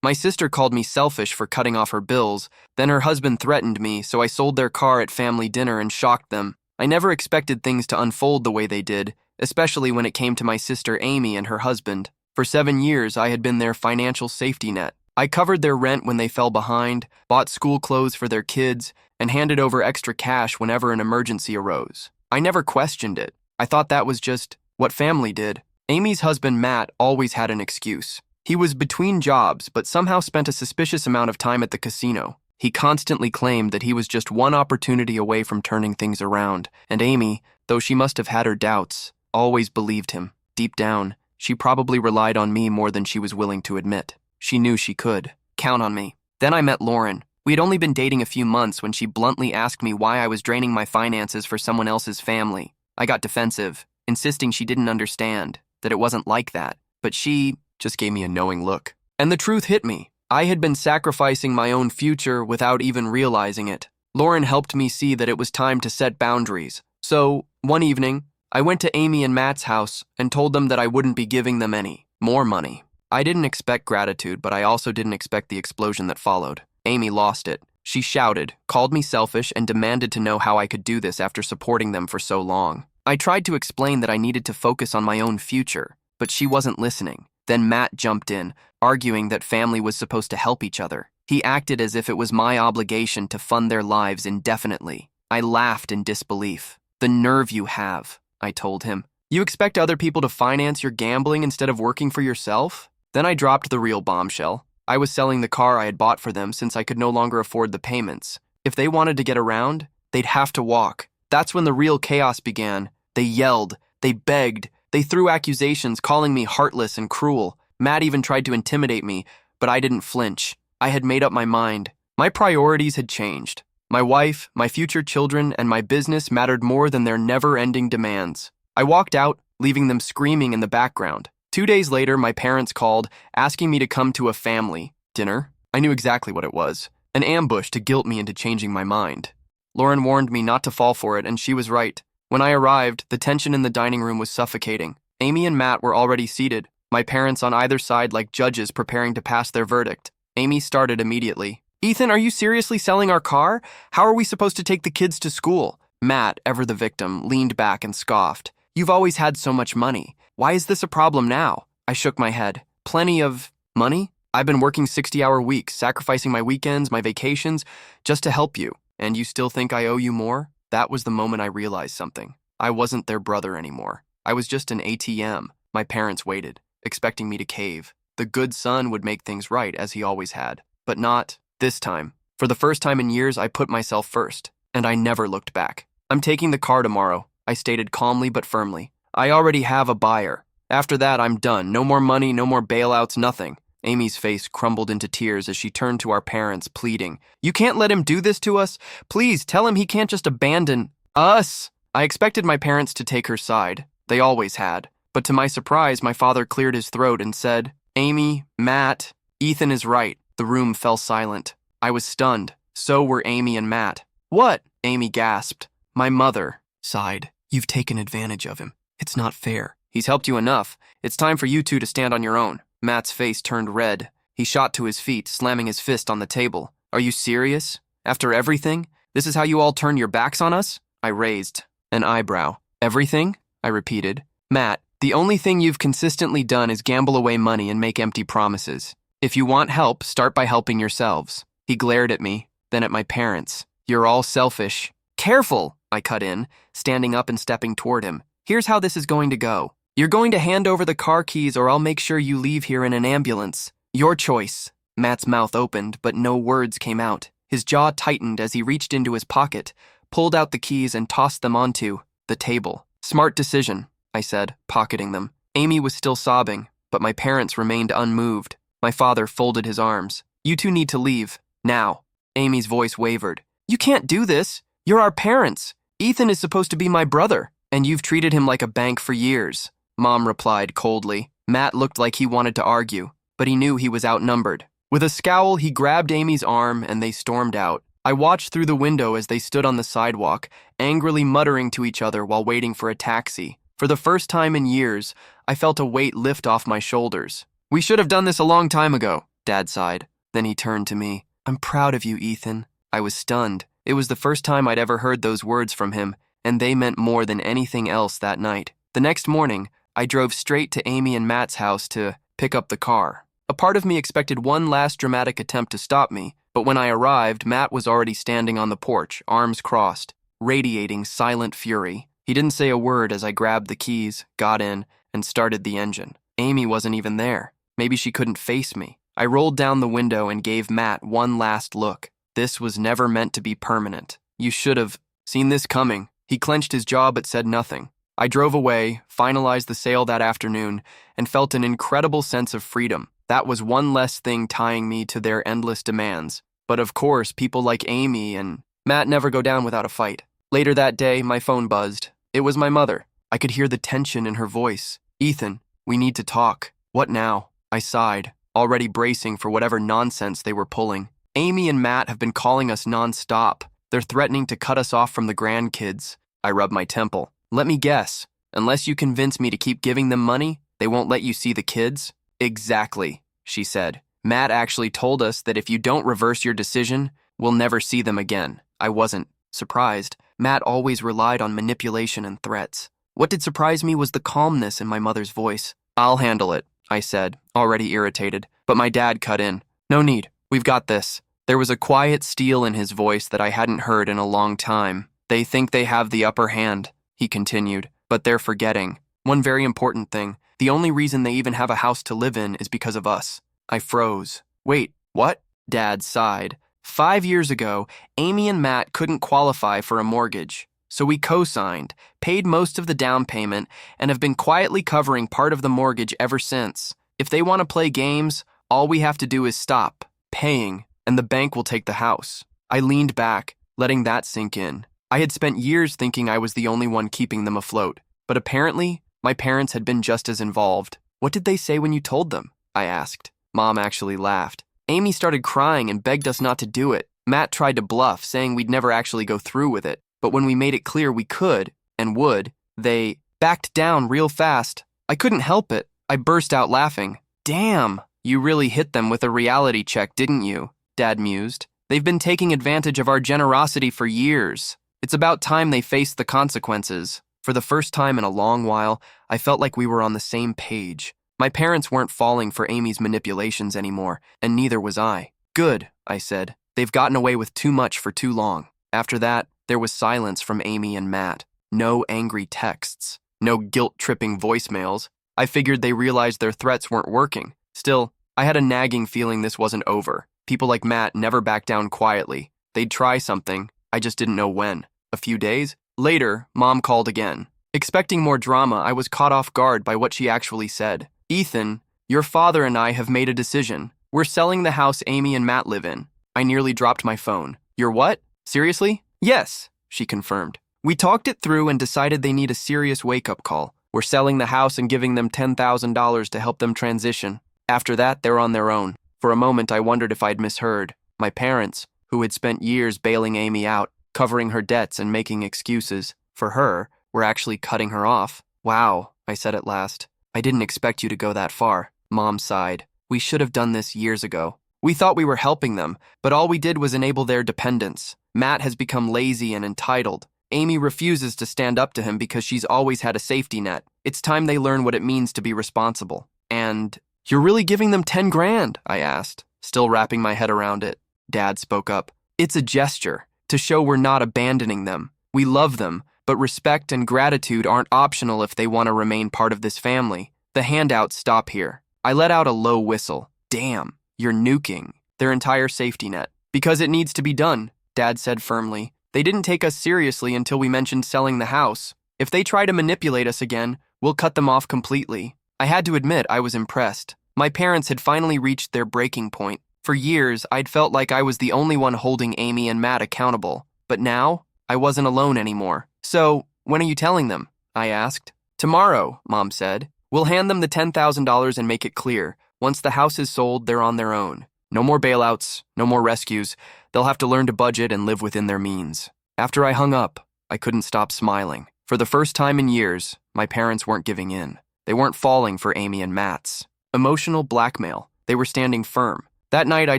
My sister called me selfish for cutting off her bills, then her husband threatened me, so I sold their car at family dinner and shocked them. I never expected things to unfold the way they did, especially when it came to my sister Amy and her husband. For 7 years, I had been their financial safety net. I covered their rent when they fell behind, bought school clothes for their kids, and handed over extra cash whenever an emergency arose. I never questioned it. I thought that was just what family did. Amy's husband, Matt, always had an excuse. He was between jobs, but somehow spent a suspicious amount of time at the casino. He constantly claimed that he was just one opportunity away from turning things around, and Amy, though she must have had her doubts, always believed him. Deep down, she probably relied on me more than she was willing to admit. She knew she could count on me. Then I met Lauren. We had only been dating a few months when she bluntly asked me why I was draining my finances for someone else's family. I got defensive, insisting she didn't understand, that it wasn't like that, but she just gave me a knowing look. And the truth hit me. I had been sacrificing my own future without even realizing it. Lauren helped me see that it was time to set boundaries. So, one evening, I went to Amy and Matt's house and told them that I wouldn't be giving them any more money. I didn't expect gratitude, but I also didn't expect the explosion that followed. Amy lost it. She shouted, called me selfish, and demanded to know how I could do this after supporting them for so long. I tried to explain that I needed to focus on my own future, but she wasn't listening. Then Matt jumped in, arguing that family was supposed to help each other. He acted as if it was my obligation to fund their lives indefinitely. I laughed in disbelief. "The nerve you have," I told him. "You expect other people to finance your gambling instead of working for yourself?" Then I dropped the real bombshell. I was selling the car I had bought for them since I could no longer afford the payments. If they wanted to get around, they'd have to walk. That's when the real chaos began. They yelled, they begged, they threw accusations, calling me heartless and cruel. Matt even tried to intimidate me, but I didn't flinch. I had made up my mind. My priorities had changed. My wife, my future children, and my business mattered more than their never-ending demands. I walked out, leaving them screaming in the background. 2 days later, my parents called, asking me to come to a family dinner. I knew exactly what it was. An ambush to guilt me into changing my mind. Lauren warned me not to fall for it, and she was right. When I arrived, the tension in the dining room was suffocating. Amy and Matt were already seated, my parents on either side like judges preparing to pass their verdict. Amy started immediately. "Ethan, are you seriously selling our car? How are we supposed to take the kids to school?" Matt, ever the victim, leaned back and scoffed. "You've always had so much money. Why is this a problem now?" I shook my head. "Plenty of money? I've been working 60-hour weeks, sacrificing my weekends, my vacations, just to help you. And you still think I owe you more?" That was the moment I realized something. I wasn't their brother anymore. I was just an ATM. My parents waited, expecting me to cave. The good son would make things right, as he always had. But not this time. For the first time in years, I put myself first, and I never looked back. "I'm taking the car tomorrow," I stated calmly but firmly. "I already have a buyer. After that, I'm done. No more money, no more bailouts, nothing." Amy's face crumbled into tears as she turned to our parents, pleading, "You can't let him do this to us. Please, tell him he can't just abandon us." I expected my parents to take her side. They always had. But to my surprise, my father cleared his throat and said, "Amy, Matt, Ethan is right." The room fell silent. I was stunned. So were Amy and Matt. "What?" Amy gasped. "My mother sighed. You've taken advantage of him. It's not fair. He's helped you enough. It's time for you two to stand on your own." Matt's face turned red. He shot to his feet, slamming his fist on the table. "Are you serious? After everything? This is how you all turn your backs on us?" I raised an eyebrow. "Everything?" I repeated. "Matt, the only thing you've consistently done is gamble away money and make empty promises. If you want help, start by helping yourselves." He glared at me, then at my parents. "You're all selfish." "Careful," I cut in, standing up and stepping toward him. "Here's how this is going to go. You're going to hand over the car keys or I'll make sure you leave here in an ambulance. Your choice." Matt's mouth opened, but no words came out. His jaw tightened as he reached into his pocket, pulled out the keys and tossed them onto the table. "Smart decision," I said, pocketing them. Amy was still sobbing, but my parents remained unmoved. My father folded his arms. "You two need to leave. Now." Amy's voice wavered. "You can't do this. You're our parents. Ethan is supposed to be my brother, and you've treated him like a bank for years." Mom replied coldly. Matt looked like he wanted to argue, but he knew he was outnumbered. With a scowl, he grabbed Amy's arm and they stormed out. I watched through the window as they stood on the sidewalk, angrily muttering to each other while waiting for a taxi. For the first time in years, I felt a weight lift off my shoulders. "We should have done this a long time ago," Dad sighed. Then he turned to me. I'm proud of you, Ethan. I was stunned. It was the first time I'd ever heard those words from him, and they meant more than anything else that night. The next morning, I drove straight to Amy and Matt's house to pick up the car. A part of me expected one last dramatic attempt to stop me, but when I arrived, Matt was already standing on the porch, arms crossed, radiating silent fury. He didn't say a word as I grabbed the keys, got in, and started the engine. Amy wasn't even there. Maybe she couldn't face me. I rolled down the window and gave Matt one last look. This was never meant to be permanent. You should have seen this coming. He clenched his jaw but said nothing. I drove away, finalized the sale that afternoon, and felt an incredible sense of freedom. That was one less thing tying me to their endless demands. But of course, people like Amy and Matt never go down without a fight. Later that day, my phone buzzed. It was my mother. I could hear the tension in her voice. Ethan, we need to talk. What now? I sighed, already bracing for whatever nonsense they were pulling. Amy and Matt have been calling us non-stop. They're threatening to cut us off from the grandkids. I rubbed my temple. Let me guess. Unless you convince me to keep giving them money, they won't let you see the kids? Exactly, she said. Matt actually told us that if you don't reverse your decision, we'll never see them again. I wasn't surprised. Matt always relied on manipulation and threats. What did surprise me was the calmness in my mother's voice. I'll handle it, I said, already irritated. But my dad cut in. No need. We've got this. There was a quiet steel in his voice that I hadn't heard in a long time. They think they have the upper hand, he continued, but they're forgetting one very important thing. The only reason they even have a house to live in is because of us. I froze. Wait, what? Dad sighed. 5 years ago, Amy and Matt couldn't qualify for a mortgage, so we co-signed, paid most of the down payment, and have been quietly covering part of the mortgage ever since. If they want to play games, all we have to do is stop paying, and the bank will take the house. I leaned back, letting that sink in. I had spent years thinking I was the only one keeping them afloat, but apparently, my parents had been just as involved. What did they say when you told them? I asked. Mom actually laughed. Amy started crying and begged us not to do it. Matt tried to bluff, saying we'd never actually go through with it. But when we made it clear we could, and would, they backed down real fast. I couldn't help it. I burst out laughing. Damn, you really hit them with a reality check, didn't you? Dad mused. They've been taking advantage of our generosity for years. It's about time they faced the consequences. For the first time in a long while, I felt like we were on the same page. My parents weren't falling for Amy's manipulations anymore, and neither was I. Good, I said. They've gotten away with too much for too long. After that, there was silence from Amy and Matt. No angry texts. No guilt-tripping voicemails. I figured they realized their threats weren't working. Still, I had a nagging feeling this wasn't over. People like Matt never back down quietly. They'd try something. I just didn't know when. A few days later, Mom called again. Expecting more drama, I was caught off guard by what she actually said. Ethan, your father and I have made a decision. We're selling the house Amy and Matt live in. I nearly dropped my phone. You're what? Seriously? Yes, she confirmed. We talked it through and decided they need a serious wake-up call. We're selling the house and giving them $10,000 to help them transition. After that, they're on their own. For a moment, I wondered if I'd misheard. My parents, who had spent years bailing Amy out, covering her debts and making excuses for her, were actually cutting her off. Wow, I said at last. I didn't expect you to go that far. Mom sighed. We should have done this years ago. We thought we were helping them, but all we did was enable their dependence. Matt has become lazy and entitled. Amy refuses to stand up to him because she's always had a safety net. It's time they learn what it means to be responsible. And you're really giving them 10 grand? I asked, still wrapping my head around it. Dad spoke up. It's a gesture to show we're not abandoning them. We love them, but respect and gratitude aren't optional if they want to remain part of this family. The handouts stop here. I let out a low whistle. Damn, you're nuking their entire safety net. Because it needs to be done, Dad said firmly. They didn't take us seriously until we mentioned selling the house. If they try to manipulate us again, we'll cut them off completely. I had to admit I was impressed. My parents had finally reached their breaking point. For years, I'd felt like I was the only one holding Amy and Matt accountable. But now, I wasn't alone anymore. So, when are you telling them? I asked. Tomorrow, Mom said. We'll hand them the $10,000 and make it clear. Once the house is sold, they're on their own. No more bailouts, no more rescues. They'll have to learn to budget and live within their means. After I hung up, I couldn't stop smiling. For the first time in years, my parents weren't giving in. They weren't falling for Amy and Matt's emotional blackmail. They were standing firm. That night I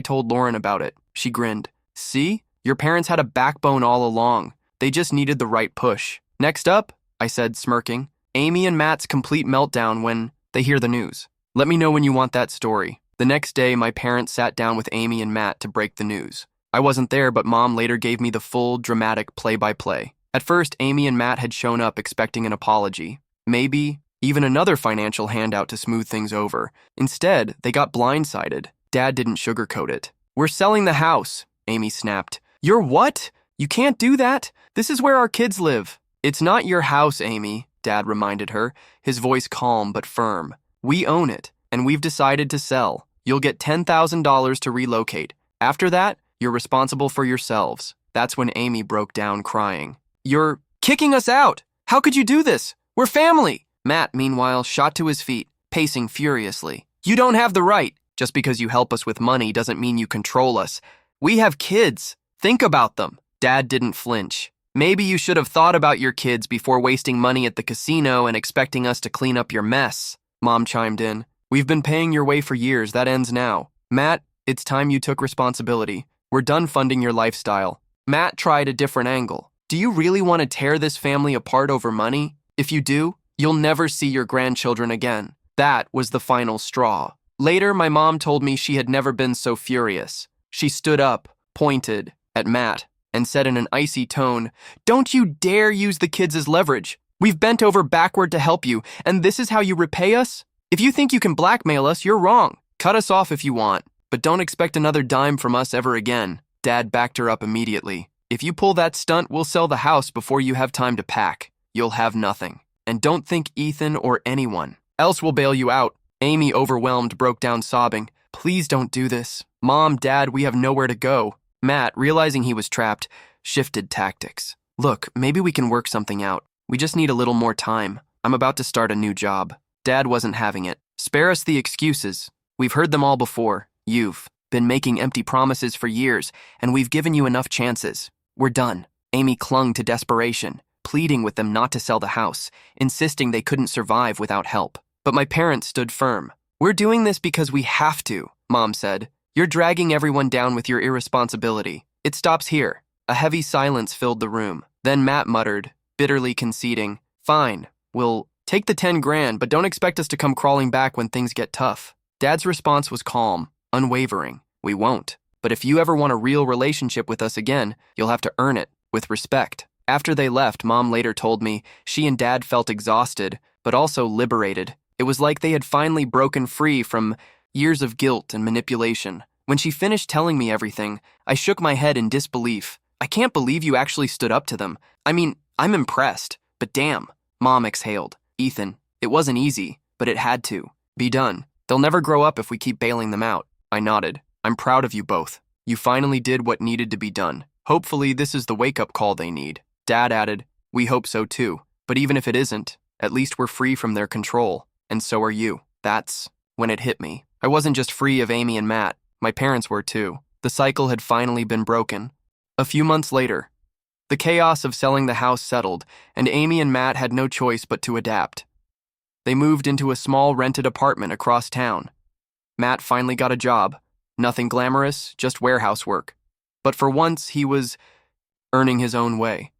told Lauren about it. She grinned. See? Your parents had a backbone all along. They just needed the right push. Next up, I said, smirking, Amy and Matt's complete meltdown when they hear the news. Let me know when you want that story. The next day, my parents sat down with Amy and Matt to break the news. I wasn't there, but Mom later gave me the full, dramatic play-by-play. At first, Amy and Matt had shown up expecting an apology. Maybe even another financial handout to smooth things over. Instead, they got blindsided. Dad didn't sugarcoat it. We're selling the house, Amy snapped. You're what? You can't do that. This is where our kids live. It's not your house, Amy, Dad reminded her, his voice calm but firm. We own it, and we've decided to sell. You'll get $10,000 to relocate. After that, you're responsible for yourselves. That's when Amy broke down crying. You're kicking us out! How could you do this? We're family! Matt, meanwhile, shot to his feet, pacing furiously. You don't have the right. Just because you help us with money doesn't mean you control us. We have kids. Think about them. Dad didn't flinch. Maybe you should have thought about your kids before wasting money at the casino and expecting us to clean up your mess. Mom chimed in. We've been paying your way for years. That ends now. Matt, it's time you took responsibility. We're done funding your lifestyle. Matt tried a different angle. Do you really want to tear this family apart over money? If you do, you'll never see your grandchildren again. That was the final straw. Later, my mom told me she had never been so furious. She stood up, pointed at Matt, and said in an icy tone, Don't you dare use the kids as leverage. We've bent over backward to help you, and this is how you repay us? If you think you can blackmail us, you're wrong. Cut us off if you want, but don't expect another dime from us ever again. Dad backed her up immediately. If you pull that stunt, we'll sell the house before you have time to pack. You'll have nothing. And don't think Ethan or anyone else will bail you out. Amy, overwhelmed, broke down sobbing. Please don't do this. Mom, Dad, we have nowhere to go. Matt, realizing he was trapped, shifted tactics. Look, maybe we can work something out. We just need a little more time. I'm about to start a new job. Dad wasn't having it. Spare us the excuses. We've heard them all before. You've been making empty promises for years, and we've given you enough chances. We're done. Amy clung to desperation, pleading with them not to sell the house, insisting they couldn't survive without help. But my parents stood firm. We're doing this because we have to, Mom said. You're dragging everyone down with your irresponsibility. It stops here. A heavy silence filled the room. Then Matt muttered, bitterly conceding, Fine, we'll take the 10 grand, but don't expect us to come crawling back when things get tough. Dad's response was calm, unwavering. We won't. But if you ever want a real relationship with us again, you'll have to earn it, with respect. After they left, Mom later told me she and Dad felt exhausted, but also liberated. It was like they had finally broken free from years of guilt and manipulation. When she finished telling me everything, I shook my head in disbelief. I can't believe you actually stood up to them. I mean, I'm impressed, but damn. Mom exhaled. Ethan, it wasn't easy, but it had to be done. They'll never grow up if we keep bailing them out. I nodded. I'm proud of you both. You finally did what needed to be done. Hopefully this is the wake-up call they need. Dad added, We hope so too. But even if it isn't, at least we're free from their control. And so are you. That's when it hit me. I wasn't just free of Amy and Matt. My parents were too. The cycle had finally been broken. A few months later, the chaos of selling the house settled, and Amy and Matt had no choice but to adapt. They moved into a small rented apartment across town. Matt finally got a job. Nothing glamorous, just warehouse work. But for once, he was earning his own way.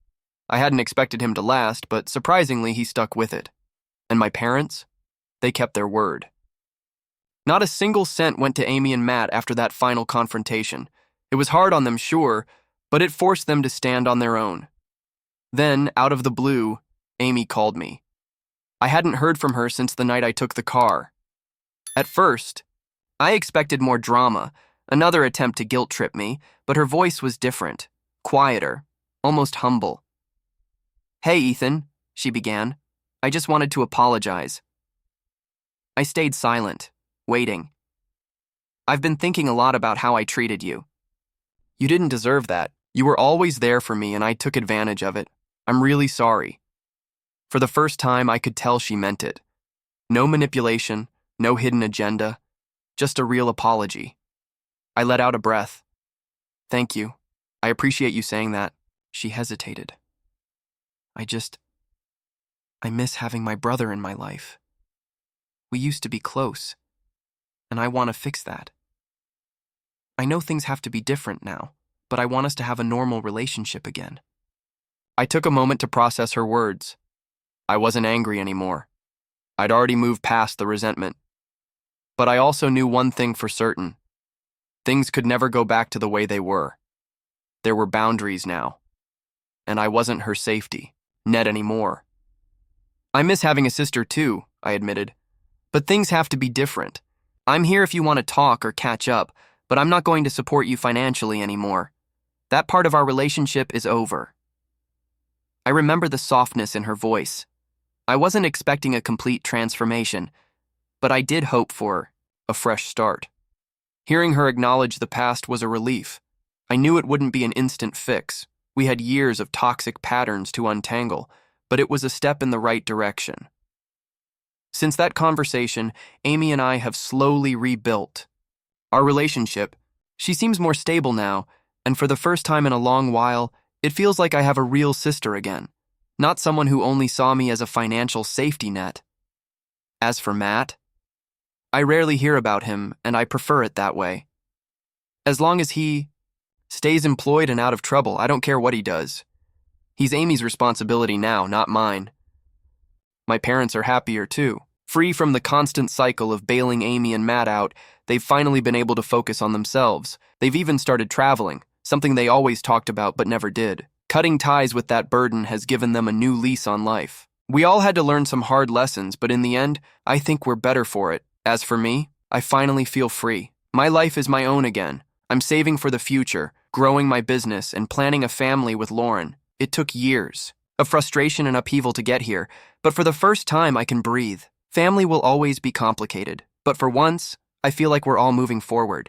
I hadn't expected him to last, but surprisingly, he stuck with it. And my parents? They kept their word. Not a single cent went to Amy and Matt after that final confrontation. It was hard on them, sure, but it forced them to stand on their own. Then, out of the blue, Amy called me. I hadn't heard from her since the night I took the car. At first, I expected more drama, another attempt to guilt-trip me, but her voice was different, quieter, almost humble. Hey, Ethan, she began. I just wanted to apologize. I stayed silent, waiting. I've been thinking a lot about how I treated you. You didn't deserve that. You were always there for me and I took advantage of it. I'm really sorry. For the first time, I could tell she meant it. No manipulation, no hidden agenda, just a real apology. I let out a breath. Thank you. I appreciate you saying that. She hesitated. I miss having my brother in my life. We used to be close, and I want to fix that. I know things have to be different now, but I want us to have a normal relationship again. I took a moment to process her words. I wasn't angry anymore. I'd already moved past the resentment. But I also knew one thing for certain. Things could never go back to the way they were. There were boundaries now. And I wasn't her safety net anymore. I miss having a sister too, I admitted. But things have to be different. I'm here if you want to talk or catch up, but I'm not going to support you financially anymore. That part of our relationship is over. I remember the softness in her voice. I wasn't expecting a complete transformation, but I did hope for a fresh start. Hearing her acknowledge the past was a relief. I knew it wouldn't be an instant fix. We had years of toxic patterns to untangle, but it was a step in the right direction. Since that conversation, Amy and I have slowly rebuilt our relationship. She seems more stable now, and for the first time in a long while, it feels like I have a real sister again, not someone who only saw me as a financial safety net. As for Matt, I rarely hear about him, and I prefer it that way. As long as he stays employed and out of trouble, I don't care what he does. He's Amy's responsibility now, not mine. My parents are happier too. Free from the constant cycle of bailing Amy and Matt out, they've finally been able to focus on themselves. They've even started traveling, something they always talked about but never did. Cutting ties with that burden has given them a new lease on life. We all had to learn some hard lessons, but in the end, I think we're better for it. As for me, I finally feel free. My life is my own again. I'm saving for the future, growing my business, and planning a family with Lauren. It took years of frustration and upheaval to get here, but for the first time I can breathe. Family will always be complicated, but for once, I feel like we're all moving forward.